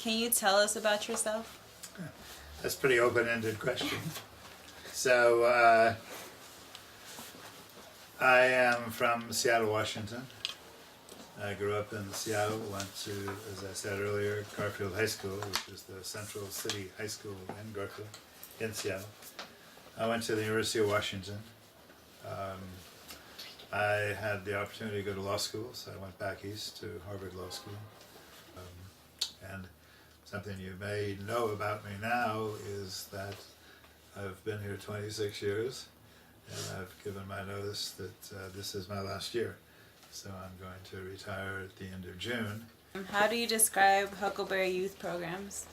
Can you tell us about yourself? That's a pretty open-ended question. So, I am from Seattle, Washington. I grew up in Seattle, went to, as I said earlier, Garfield High School, which is the Central City High School in Garfield, in Seattle. I went to the University of Washington. I had the opportunity to go to law school, so I went back east to Harvard Law School. And something you may know about me now is that I've been here 26 years, and I've given my notice that this is my last year. So I'm going to retire at the end of June. How do you describe Huckleberry Youth Programs?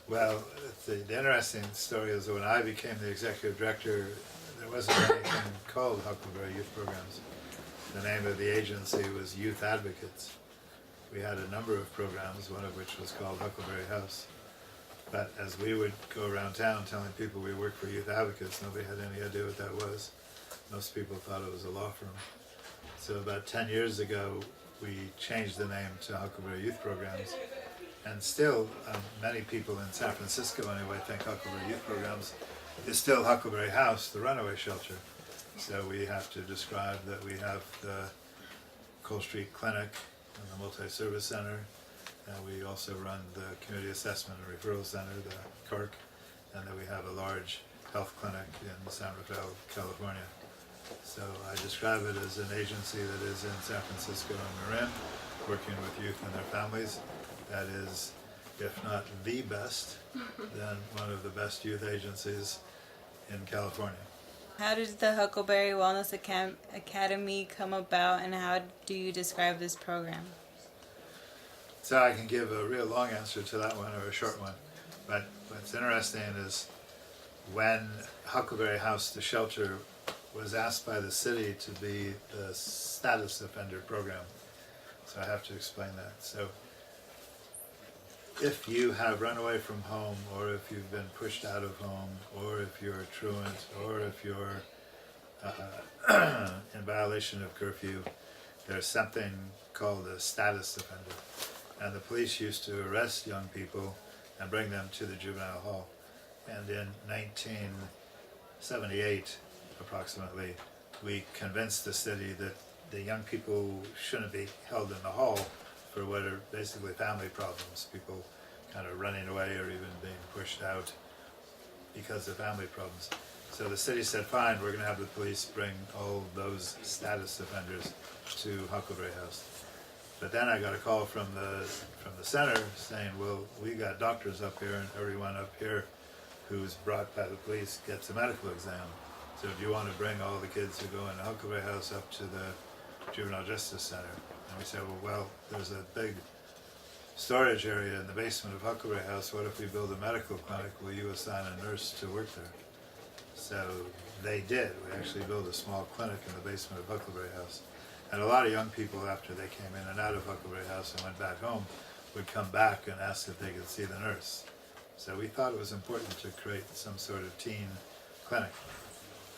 Well, the interesting story is that when I became the executive director, there wasn't anything called Huckleberry Youth Programs. The name of the agency was Youth Advocates. We had a number of programs, one of which was called Huckleberry House. But as we would go around town telling people we worked for Youth Advocates, nobody had any idea what that was. Most people thought it was a law firm. So about 10 years ago, we changed the name to Huckleberry Youth Programs. And still, many people in San Francisco anyway think Huckleberry Youth Programs is still Huckleberry House, the runaway shelter. So we have to describe that we have the Cole Street Clinic and the Multi-Service Center. And we also run the Community Assessment and Referral Center, the CARC, and then we have a large health clinic in San Rafael, California. So I describe it as an agency that is in San Francisco and Marin, working with youth and their families. That is, if not the best, then one of the best youth agencies in California. How did the Huckleberry Wellness Academy come about, and how do you describe this program? So I can give a real long answer to that one or a short one. But what's interesting is when Huckleberry House, the shelter, was asked by the city to be the status offender program. So I have to explain that. So if you have run away from home, or if you've been pushed out of home, or if you're a truant, or if you're in violation of curfew, there's something called a status offender. And the police used to arrest young people and bring them to the juvenile hall. And in 1978, approximately, we convinced the city that the young people shouldn't be held in the hall for what are basically family problems, people kind of running away or even being pushed out because of family problems. So the city said, fine, we're going to have the police bring all those status offenders to Huckleberry House. But then I got a call from the center saying, well, we got doctors up here, and everyone up here who's brought by the police gets a medical exam. So do you want to bring all the kids who go into Huckleberry House up to the Juvenile Justice Center? And we said, well, there's a big storage area in the basement of Huckleberry House. What if we build a medical clinic? Will you assign a nurse to work there? So they did. We actually built a small clinic in the basement of Huckleberry House. And a lot of young people, after they came in and out of Huckleberry House and went back home, would come back and ask if they could see the nurse. So we thought it was important to create some sort of teen clinic.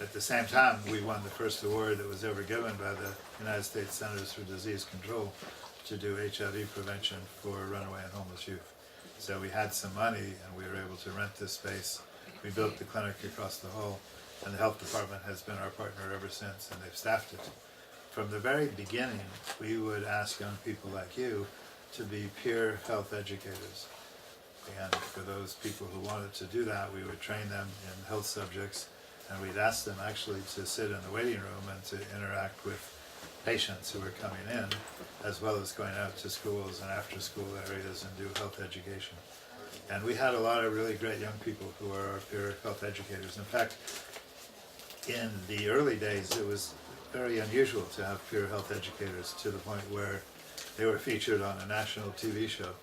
At the same time, we won the first award that was ever given by the United States Centers for Disease Control to do HIV prevention for runaway and homeless youth. So we had some money and we were able to rent this space. We built the clinic across the hall, and the health department has been our partner ever since, and they've staffed it. From the very beginning, we would ask young people like you to be peer health educators. And for those people who wanted to do that, we would train them in health subjects, and we'd ask them actually to sit in the waiting room and to interact with patients who were coming in, as well as going out to schools and after-school areas and do health education. And we had a lot of really great young people who are our peer health educators. In fact, in the early days, it was very unusual to have peer health educators, to the point where they were featured on a national TV show.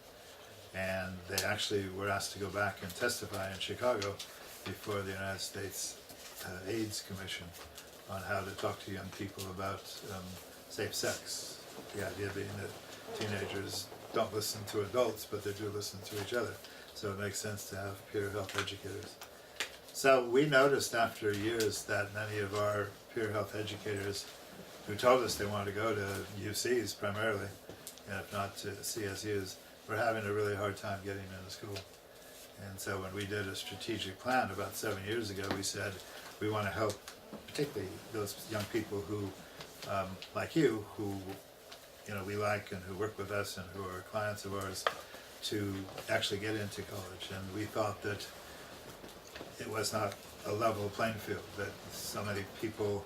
And they actually were asked to go back and testify in Chicago before the United States AIDS Commission on how to talk to young people about safe sex. The idea being that teenagers don't listen to adults, but they do listen to each other. So it makes sense to have peer health educators. So we noticed after years that many of our peer health educators who told us they wanted to go to UCs primarily, and if not to CSUs, were having a really hard time getting into school. And so when we did a strategic plan about 7 years ago, we said we want to help particularly those young people who, like you, who we like and who work with us and who are clients of ours, to actually get into college. And we thought that it was not a level playing field, that so many people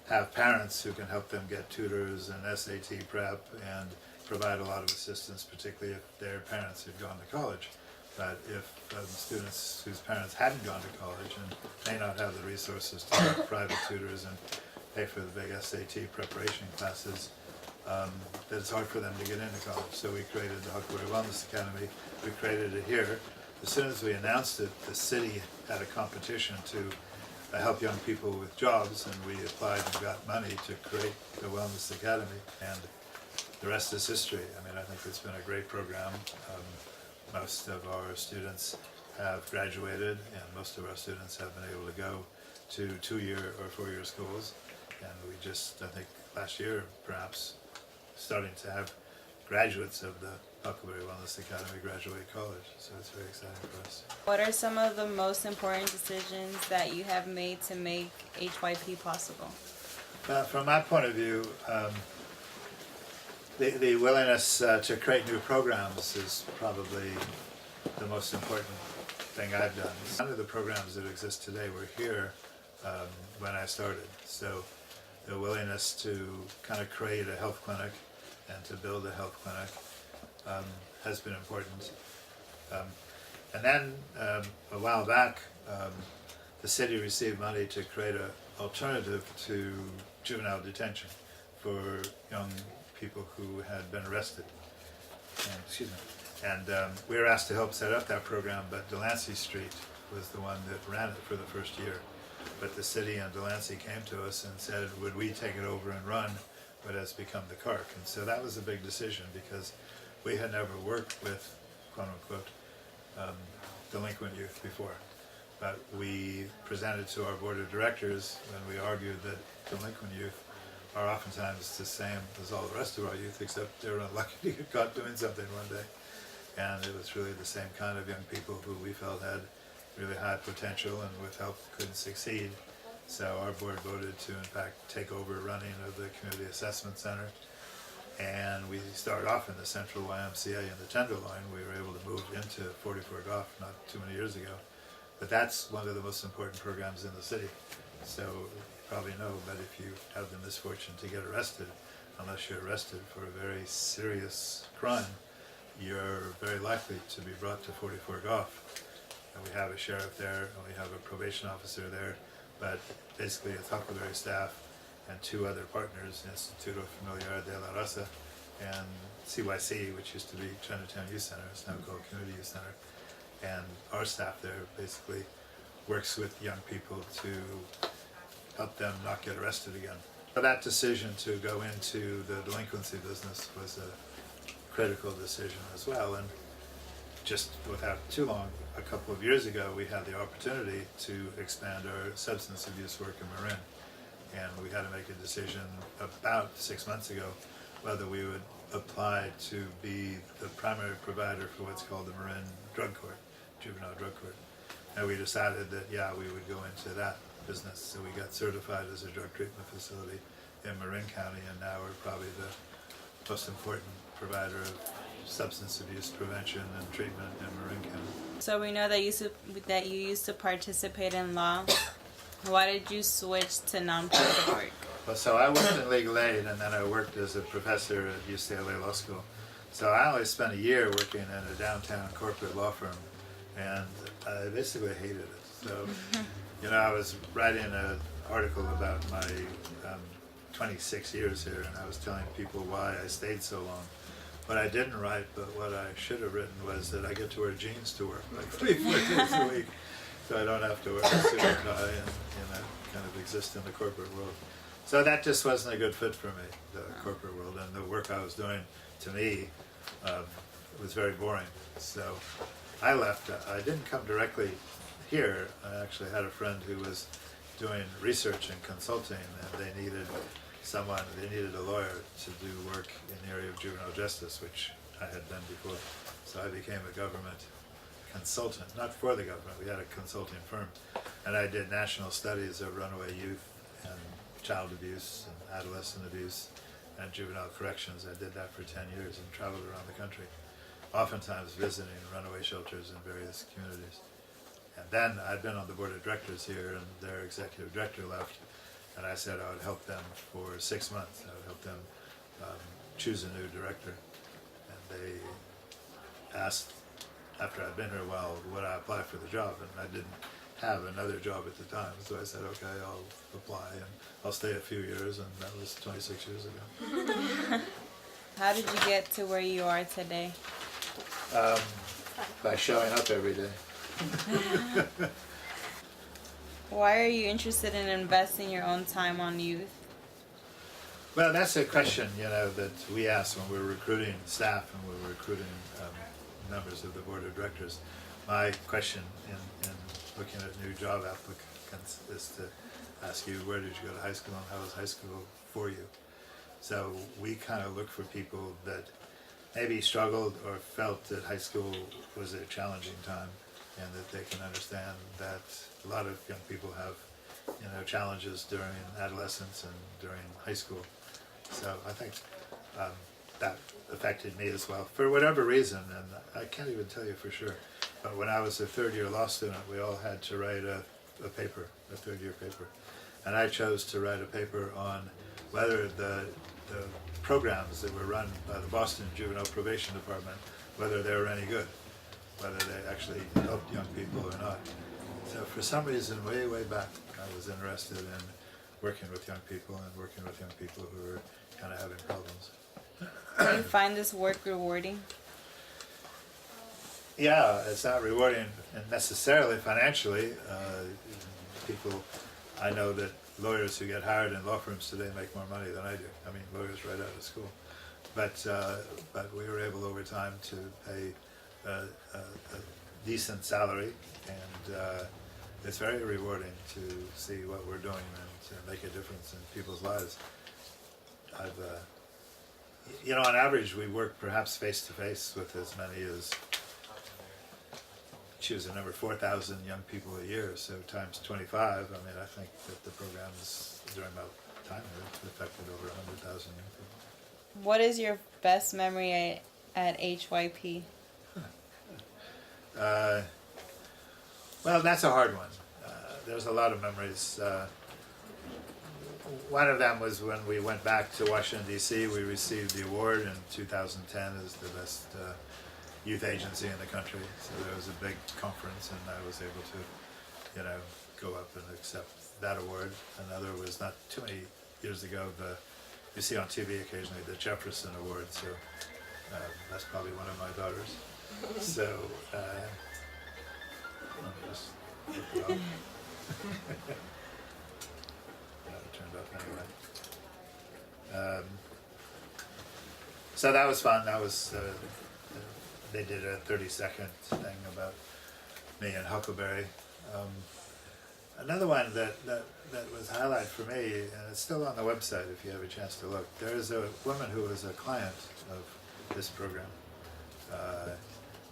have parents who can help them get tutors and SAT prep and provide a lot of assistance, particularly if their parents had gone to college. But if students whose parents hadn't gone to college and may not have the resources to have private tutors and pay for the big SAT preparation classes, that it's hard for them to get into college. So we created the Huckleberry Wellness Academy. We created it here. As soon as we announced it, the city had a competition to help young people with jobs, and we applied and got money to create the Wellness Academy. And the rest is history. I mean, I think it's been a great program. Most of our students have graduated, and most of our students have been able to go to 2-year or 4-year schools. And we just, I think last year perhaps, starting to have graduates of the Huckleberry Wellness Academy graduate college. So it's very exciting for us. What are some of the most important decisions that you have made to make HYP possible? From my point of view, the willingness to create new programs is probably the most important thing I've done. None of the programs that exist today were here when I started. So the willingness to kind of create a health clinic and to build a health clinic has been important. And then a while back, the city received money to create an alternative to juvenile detention for young people who had been arrested. And we were asked to help set up that program, but Delancey Street was the one that ran it for the first year. But the city and Delancey came to us and said, would we take it over and run what has become the CARC? And so that was a big decision, because we had never worked with, quote unquote, delinquent youth before. But we presented to our board of directors when we argued that delinquent youth are oftentimes the same as all the rest of our youth, except they're unlucky to get caught doing something one day. And it was really the same kind of young people who we felt had really high potential and with help couldn't succeed. So our board voted to, in fact, take over running of the Community Assessment Center. And we started off in the Central YMCA in the Tenderloin. We were able to move into 44 Golf not too many years ago. But that's one of the most important programs in the city. So you probably know, but if you have the misfortune to get arrested, unless you're arrested for a very serious crime, you're very likely to be brought to 44 Golf. And we have a sheriff there, and we have a probation officer there, but basically it's Huckleberry staff and 2 other partners, Instituto Familiar de la Raza and CYC, which used to be Chinatown Youth Center, it's now called Community Youth Center. And our staff there basically works with young people to help them not get arrested again. But that decision to go into the delinquency business was a critical decision as well. And just without too long, a couple of years ago, we had the opportunity to expand our substance abuse work in Marin. And we had to make a decision about 6 months ago whether we would apply to be the primary provider for what's called the Marin Drug Court, Juvenile Drug Court. And we decided that, yeah, we would go into that business. So we got certified as a drug treatment facility in Marin County, and now we're probably the most important provider of substance abuse prevention and treatment in Marin County. So we know that you used to participate in law. Why did you switch to nonprofit work? Well, so I worked in legal aid, and then I worked as a professor at UCLA Law School. So I only spent a year working in a downtown corporate law firm, and I basically hated it. So, I was writing an article about my 26 years here, and I was telling people why I stayed so long. What I didn't write, but what I should have written, was that I get to wear jeans to work like 3-4 days a week. So I don't have to wear a suit and tie and kind of exist in the corporate world. So that just wasn't a good fit for me, the corporate world, and the work I was doing, to me, was very boring. So I left. I didn't come directly here. I actually had a friend who was doing research and consulting, and they needed a lawyer to do work in the area of juvenile justice, which I had done before. So I became a government consultant, not for the government, we had a consulting firm. And I did national studies of runaway youth and child abuse and adolescent abuse and juvenile corrections. I did that for 10 years and traveled around the country, oftentimes visiting runaway shelters in various communities. And then I'd been on the board of directors here, and their executive director left, and I said I would help them for 6 months. I would help them choose a new director. And they asked, after I'd been here a while, would I apply for the job? And I didn't have another job at the time, so I said, okay, I'll apply, and I'll stay a few years, and that was 26 years ago. How did you get to where you are today? By showing up every day. Why are you interested in investing your own time on youth? Well, that's a question, that we ask when we're recruiting staff and we're recruiting members of the board of directors. My question in looking at new job applicants is to ask you, where did you go to high school and how was high school for you? So we kind of look for people that maybe struggled or felt that high school was a challenging time, and that they can understand that a lot of young people have challenges during adolescence and during high school. So I think that affected me as well, for whatever reason, and I can't even tell you for sure. But when I was a third-year law student, we all had to write a paper, a third-year paper. And I chose to write a paper on whether the programs that were run by the Boston Juvenile Probation Department, whether they were any good, whether they actually helped young people or not. So for some reason, way, way back, I was interested in working with young people and working with young people who were kind of having problems. Do you find this work rewarding? Yeah, it's not rewarding necessarily financially. I know that lawyers who get hired in law firms today make more money than I do. I mean, lawyers right out of school. But we were able over time to pay a decent salary, and it's very rewarding to see what we're doing and to make a difference in people's lives. On average, we work perhaps face to face with as many as, choose a number, 4,000 young people a year, so times 25. I mean, I think that the programs during my time have affected over 100,000 young people. What is your best memory at HYP? Well, that's a hard one. There's a lot of memories. One of them was when we went back to Washington, D.C. We received the award in 2010 as the best youth agency in the country. So there was a big conference, and I was able to, go up and accept that award. Another was not too many years ago, you see on TV occasionally, the Jefferson Award. So that's probably one of my daughters. So let me just look it up. It turned up anyway. So that was fun. That was they did a 30-second thing about me and Huckleberry. Another one that was a highlight for me, and it's still on the website if you have a chance to look. There's a woman who was a client of this program.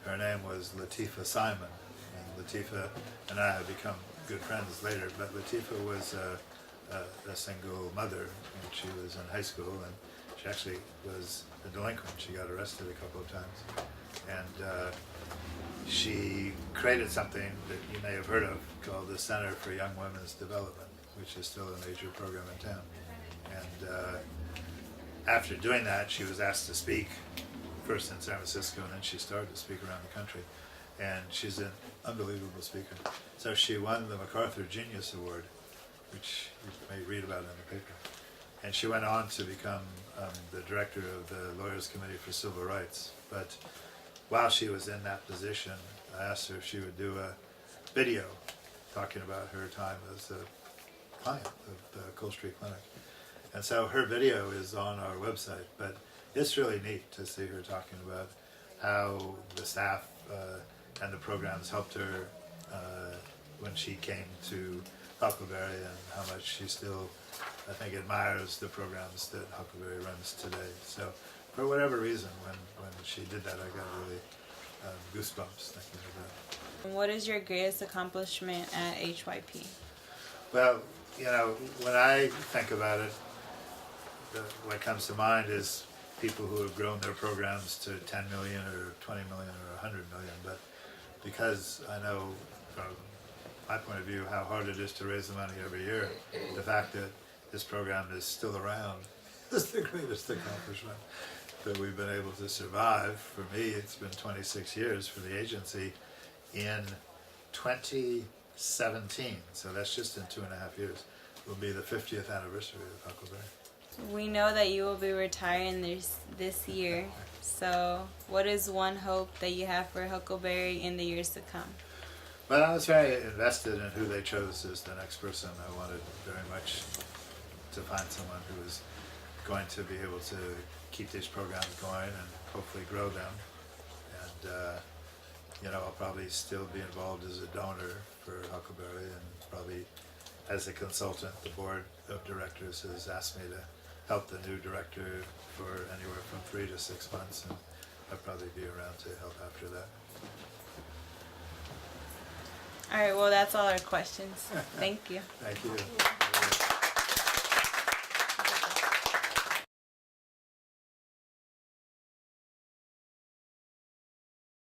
Her name was Latifah Simon, and Latifah and I have become good friends later, but Latifah was a single mother when she was in high school, and she actually was a delinquent. She got arrested a couple of times. And she created something that you may have heard of called the Center for Young Women's Development, which is still a major program in town. And after doing that, she was asked to speak, first in San Francisco, and then she started to speak around the country. And she's an unbelievable speaker. So she won the MacArthur Genius Award, which you may read about in the paper. And she went on to become the director of the Lawyers Committee for Civil Rights. But while she was in that position, I asked her if she would do a video talking about her time as a client of the Cole Street Clinic. And so her video is on our website, but it's really neat to see her talking about how the staff and the programs helped her when she came to Huckleberry, and how much she still, I think, admires the programs that Huckleberry runs today. So for whatever reason, when she did that, I got really goosebumps thinking of that. And what is your greatest accomplishment at HYP? Well, you know, when I think about it, what comes to mind is people who have grown their programs to 10 million or 20 million or 100 million. But because I know from my point of view how hard it is to raise the money every year, the fact that this program is still around is the greatest accomplishment that we've been able to survive. For me, it's been 26 years for the agency. In 2017, so that's just in 2.5 years, will be the 50th anniversary of Huckleberry. We know that you will be retiring this year. So, what is one hope that you have for Huckleberry in the years to come? Well, I was very invested in who they chose as the next person. I wanted very much to find someone who was going to be able to keep these programs going and hopefully grow them. And you know, I'll probably still be involved as a donor for Huckleberry, and probably as a consultant. The board of directors has asked me to help the new director for anywhere from 3 to 6 months, and I'll probably be around to help after that. All right, well, that's all our questions. Thank you. Thank you.